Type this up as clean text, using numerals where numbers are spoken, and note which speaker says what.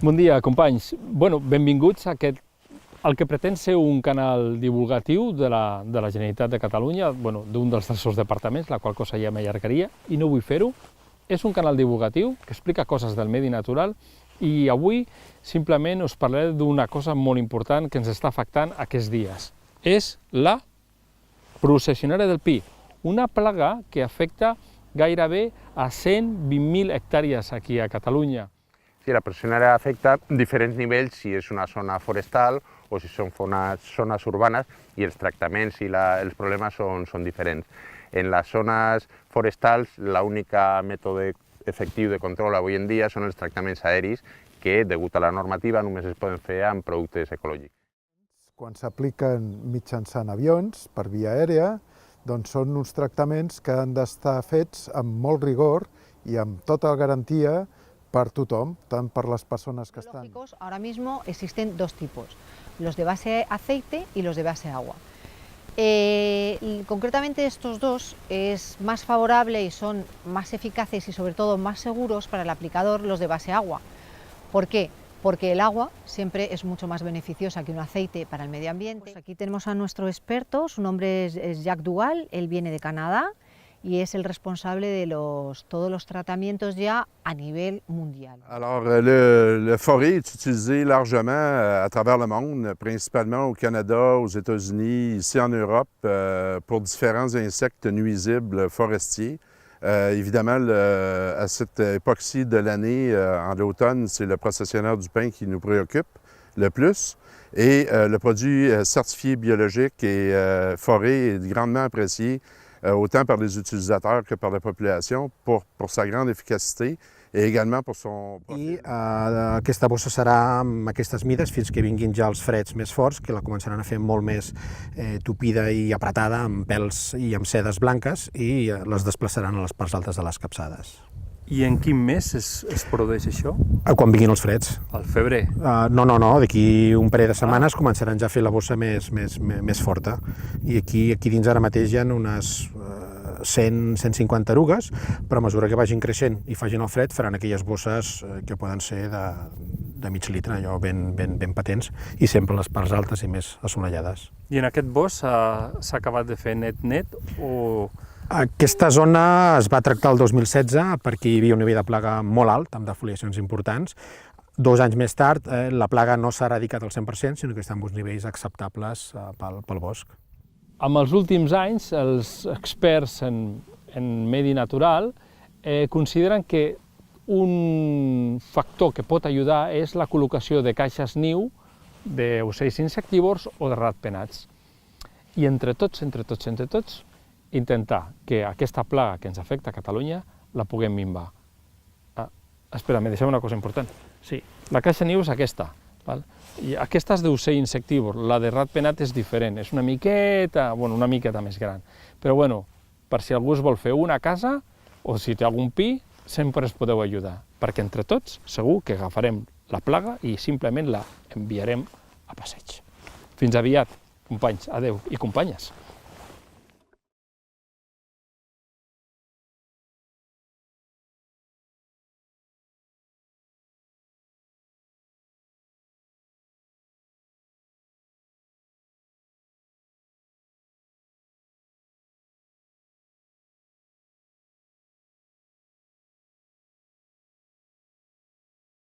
Speaker 1: Bon dia, companys. Benvinguts a aquest, el que pretén ser un canal divulgatiu de la Generalitat de Catalunya, d'un dels seus departaments, la qual cosa ja m'allargaria, i no vull fer-ho. És un canal divulgatiu que explica coses del medi natural i avui simplement us parlaré d'una cosa molt important que ens està afectant aquests dies. És la processionària del pi, una plaga que afecta gairebé a 120.000 hectàrees aquí a Catalunya.
Speaker 2: Sí, la processionària afecta diferents nivells, si és una zona forestal o si són zones urbanes, i els tractaments i els problemes són diferents. En les zones forestals, l'únic mètode efectiu de control avui en dia són els tractaments aeris, que, degut a la normativa, només es poden fer amb productes ecològics.
Speaker 3: Quan s'apliquen mitjançant avions, per via aèria, doncs són uns tractaments que han d'estar fets amb molt rigor i amb tota garantia para tothom, tant per les persones que están.
Speaker 4: Ahora mismo existen dos tipos, los de base aceite y los de base agua. Concretamente estos dos es más favorable y son más eficaces y sobre todo más seguros para el aplicador los de base agua. ¿Por qué? Porque el agua siempre es mucho más beneficiosa que un aceite para el medio ambiente. Pues aquí tenemos a nuestro experto, su nombre es Jacques Dugal, él viene de Canadá y es el responsable de todos los tratamientos ya a nivel mundial.
Speaker 5: Alors, le forêt est utilisé largement à travers le monde, principalement au Canada, aux États-Unis, ici en Europe, pour différents insectes nuisibles forestiers. Évidemment, à cette époque-ci de l'année, en l'automne, c'est le processionnaire du pin qui nous préoccupe le plus. Et le produit certifié biologique et forêt est grandement apprécié autant par les utilisateurs que par la population pour sa grande efficacité et également pour son profil.
Speaker 6: Aquesta bossa serà amb aquestes mides fins que vinguin ja els freds més forts, que la començaran a fer molt més tupida i apretada amb pèls i amb sedes blanques i les desplaçaran a les parts altes de les capçades.
Speaker 1: I en quin mes es produeix això?
Speaker 6: Quan vinguin els freds.
Speaker 1: Al febrer?
Speaker 6: No, d'aquí un parell de setmanes començaran ja a fer la bossa més forta. I aquí dins ara mateix hi ha unes 100-150 erugues, però a mesura que vagin creixent i facin el fred faran aquelles bosses que poden ser de mig litre, allò ben patents, i sempre les parts altes i més assolellades.
Speaker 1: I en aquest bosc s'ha acabat de fer net o...?
Speaker 6: Aquesta zona es va tractar el 2016 perquè hi havia un nivell de plaga molt alt, amb defoliacions importants. 2 anys més tard, la plaga no s'ha eradicat al 100%, sinó que està en uns nivells acceptables pel bosc.
Speaker 1: En els últims anys, els experts en medi natural consideren que un factor que pot ajudar és la col·locació de caixes niu d'ocells insectívors o de ratpenats. I entre tots, intentar que aquesta plaga que ens afecta a Catalunya la puguem minvar. Espera, me deixava una cosa important. Sí, la caixa niu és aquesta. I aquesta és d'ocell insectívor, la de ratpenat és diferent, és una miqueta més gran. Però per si algú es vol fer una casa o si té algun pi, sempre es podeu ajudar, perquè entre tots segur que agafarem la plaga i simplement la enviarem a passeig. Fins aviat, companys, adeu, i companyes.